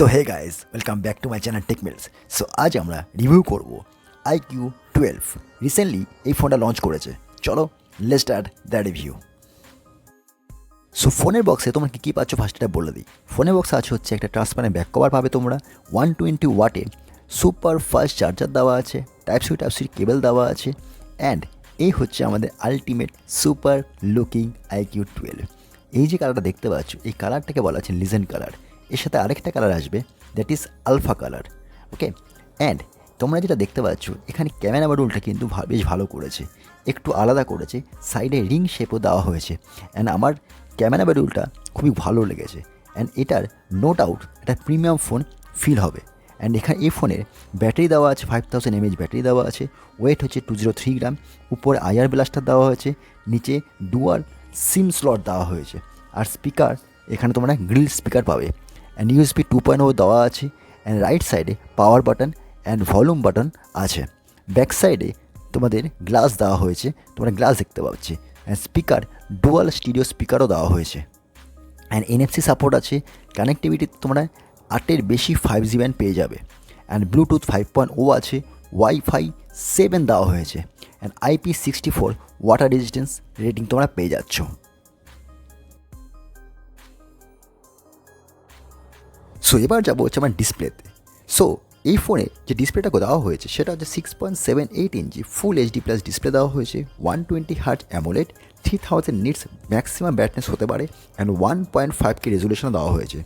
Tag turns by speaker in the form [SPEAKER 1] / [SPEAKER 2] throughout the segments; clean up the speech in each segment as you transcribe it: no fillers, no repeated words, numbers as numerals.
[SPEAKER 1] So hey guys, welcome back to my channel tech mills. সো আজ আমরা review করব iQOO 12। রিসেন্টলি এই ফোনটা লঞ্চ করেছে। চলো let's start the review. So ফোনের বক্সে তোমরা কী পাচ্ছ ফার্স্ট এটা বলে দিই। ফোনের বক্সে আছে হচ্ছে একটা ট্রান্সপারেন্ট ব্যাক কভার পাবে তোমরা, 120 ওয়াটে সুপার ফাস্ট চার্জার দেওয়া আছে, টাইপ সি কেবল দেওয়া আছে, অ্যান্ড এই হচ্ছে আমাদের আলটিমেট সুপার লুকিং iQOO 12। এই যে কালারটা দেখতে পাচ্ছ, এই কালারটাকে বলা আছে লিজেন্ড কালার। এর সাথে আরেকটা কালার আসবে, that is alpha colour. Okay, and তোমরা যেটা দেখতে পাচ্ছ এখানে ক্যামেরা মডিউলটা কিন্তু বেশ ভালো করেছে, একটু আলাদা করেছে, সাইডে রিং শেপও দেওয়া হয়েছে। অ্যান্ড আমার ক্যামেরা মডিউলটা খুবই ভালো লেগেছে। অ্যান্ড এটার নো ডাউট একটা প্রিমিয়াম ফোন ফিল হবে। অ্যান্ড এখানে এই ফোনের ব্যাটারি দেওয়া আছে 5000 mAh ব্যাটারি দেওয়া আছে, ওয়েট হচ্ছে 203 গ্রাম, উপরে আইআর ব্লাস্টার দেওয়া হয়েছে, নিচে ডুয়াল সিম স্লট দেওয়া হয়েছে। আর স্পিকার এখানে তোমরা গ্রিল স্পিকার পাবে। অ্যান্ড USB 2.0 দেওয়া আছে। অ্যান্ড রাইট সাইডে power button and volume button আছে। ব্যাক সাইডে তোমাদের গ্লাস দেওয়া হয়েছে, তোমরা গ্লাস দেখতে পাচ্ছ। অ্যান্ড স্পিকার ডুয়াল স্টিরিও স্পিকারও দেওয়া হয়েছে। অ্যান্ড NFC সাপোর্ট আছে। কানেক্টিভিটি তোমরা 8-এর বেশি 5G ব্যান্ড পেয়ে যাবে। অ্যান্ড ব্লুটুথ 5.0 আছে, ওয়াইফাই 7 দেওয়া হয়েছে। And IP64 water resistance rating তোমরা পেয়ে যাচ্ছ। সো এবার যাবো হচ্ছে আমার ডিসপ্লেতে। সো এই ফোনে যে ডিসপ্লেটা দেওয়া হয়েছে সেটা হচ্ছে 6.78 ইঞ্চি ফুল HD+ ডিসপ্লে দেওয়া হয়েছে, 120 hertz AMOLED, 3000 nits maximum brightness হতে পারে, অ্যান্ড 1.5K রেজুলেশন দেওয়া হয়েছে।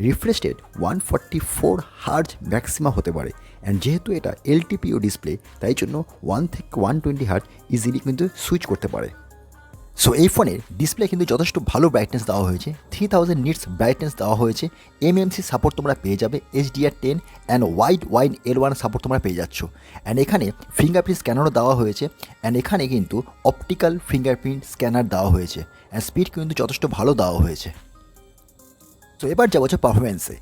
[SPEAKER 1] রিফ্রেশ রেট 144 হার্টজ ম্যাক্সিমাম হতে পারে। অ্যান্ড যেহেতু এটা LTPO ডিসপ্লে, তাই জন্য 1 থেকে 120 হার্টজ ইজিলি কিন্তু সুইচ করতে পারে। সো এই ফোনের ডিসপ্লে কিন্তু যথেষ্ট ভালো ব্রাইটনেস দেওয়া হয়েছে, 3000 নিটস ব্রাইটনেস দেওয়া হয়েছে, MMC সাপোর্ট তোমরা পেয়ে যাবে, HDR10 and wide L1 support তোমরা পেয়ে যাচ্ছ। অ্যান্ড এখানে ফিঙ্গারপ্রিন্ট স্ক্যানারও দেওয়া হয়েছে। অ্যান্ড এখানে কিন্তু অপটিক্যাল ফিঙ্গারপ্রিন্ট স্ক্যানার দেওয়া হয়েছে। অ্যান্ড স্পিড কিন্তু যথেষ্ট ভালো দেওয়া হয়েছে। তো এবার যাবো হচ্ছে পারফরমেন্সে।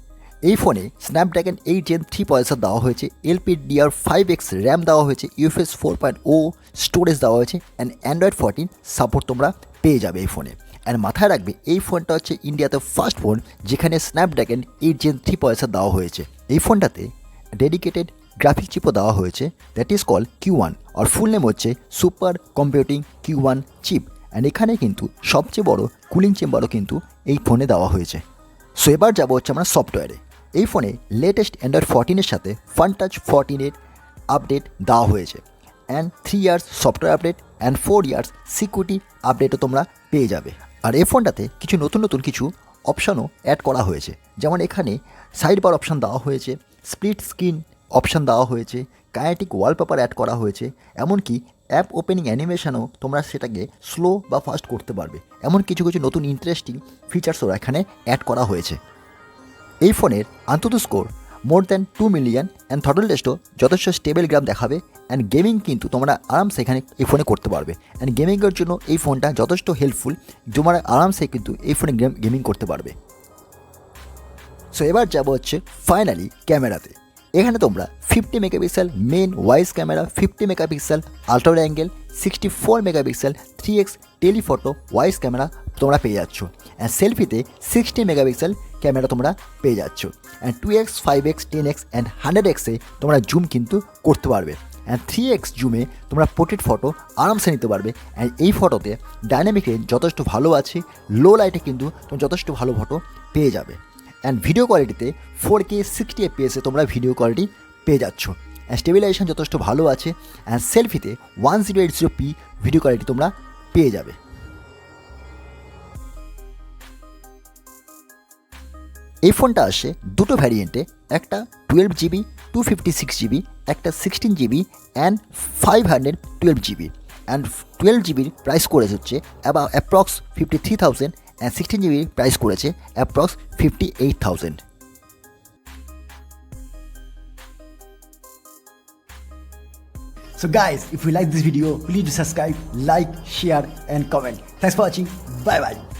[SPEAKER 1] এই ফোনে স্ন্যাপড্রাগন 8 Gen 3 প্রসেসর দেওয়া হয়েছে, LPDDR5X র্যাম দেওয়া হয়েছে, UFS 4.0 স্টোরেজ দেওয়া হয়েছে, অ্যান্ড Android 14 সাপোর্ট তোমরা পেয়ে যাবে এই ফোনে। অ্যান্ড মাথায় রাখবে এই ফোনটা হচ্ছে ইন্ডিয়াতে ফার্স্ট ফোন যেখানে স্ন্যাপড্রাগন 8 Gen 3 প্রসেসর দেওয়া হয়েছে। এই ফোনটাতে ডেডিকেটেড গ্রাফিক চিপও দেওয়া হয়েছে, দ্যাট ইজ কল Q1, আর ফুল নেম হচ্ছে super computing Q1 chip. And এখানে কিন্তু সবচেয়ে বড় কুলিং চেম্বারও কিন্তু এই ফোনে দেওয়া হয়েছে। সো এবার যাবো হচ্ছে আমরা সফটওয়্যারে। এই ফোনে লেটেস্ট অ্যান্ড্রয়েড 14-এর সাথে ফানটাচ 14-এর আপডেট দেওয়া হয়েছে। And 3 years software update and 4 years security আপডেটও তোমরা পেয়ে যাবে। আর এই ফোনটাতে কিছু নতুন কিছু অপশানও অ্যাড করা হয়েছে, যেমন এখানে সাইড বার অপশান দেওয়া হয়েছে, স্প্লিট স্ক্রিন অপশান দেওয়া হয়েছে, কাইনেটিক ওয়ালপেপার অ্যাড করা হয়েছে, এমনকি অ্যাপ ওপেনিং অ্যানিমেশনও তোমরা সেটাকে স্লো বা ফাস্ট করতে পারবে। এমন কিছু নতুন ইন্টারেস্টিং ফিচার্সও এখানে অ্যাড করা হয়েছে। এই ফোনের AnTuTu score more than 2 million, and throttle টেস্টও যথেষ্ট স্টেবল গ্রাম দেখাবে। অ্যান্ড গেমিং কিন্তু তোমরা আরামসে এখানে এই ফোনে করতে পারবে। অ্যান্ড গেমিংয়ের জন্য এই ফোনটা যথেষ্ট হেল্পফুল, তোমরা আরামসে কিন্তু এই ফোনে গেমিং করতে পারবে। সো এবার যাবো হচ্ছে ফাইনালি ক্যামেরাতে। এখানে তোমরা 50 megapixel main wide camera, 50 megapixel ultra angle, 64 megapixel 3x telephoto wide camera তোমরা পেয়ে যাচ্ছ। অ্যান্ড সেলফিতে 60 মেগাপিক্সেল ক্যামেরা তোমরা পেয়ে যাচ্ছ। And 2x 5x 10x and 100x তোমরা জুম কিন্তু করতে পারবে। অ্যান্ড 3x জুমে তোমরা পোর্ট্রেট ফটো আরামসে নিতে পারবে। অ্যান্ড এই ফটোতে ডাইনামিক রেঞ্জ যথেষ্ট ভালো আছে, লো লাইটে কিন্তু তোমরা যথেষ্ট ভালো ফটো পেয়ে যাবে। অ্যান্ড ভিডিও কোয়ালিটিতে 4K 60 FPS তোমরা ভিডিও কোয়ালিটি পেয়ে যাচ্ছ। অ্যান্ড স্টেবিলাইজেশন যথেষ্ট ভালো আছে। অ্যান্ড সেলফিতে 1080p ভিডিও কোয়ালিটি তোমরা পেয়ে যাবে। এই ফোনটা আসে দুটো ভ্যারিয়েন্টে, একটা 12GB 256GB, একটা 16GB and 512GB। And 12GBর price করেছে হচ্ছে অ্যাপ্রক্স 53,000, অ্যান্ড 16GB প্রাইস করেছে approx 58,000। So guys, if you like this video, please subscribe, like, share and comment. Thanks for watching. Bye bye.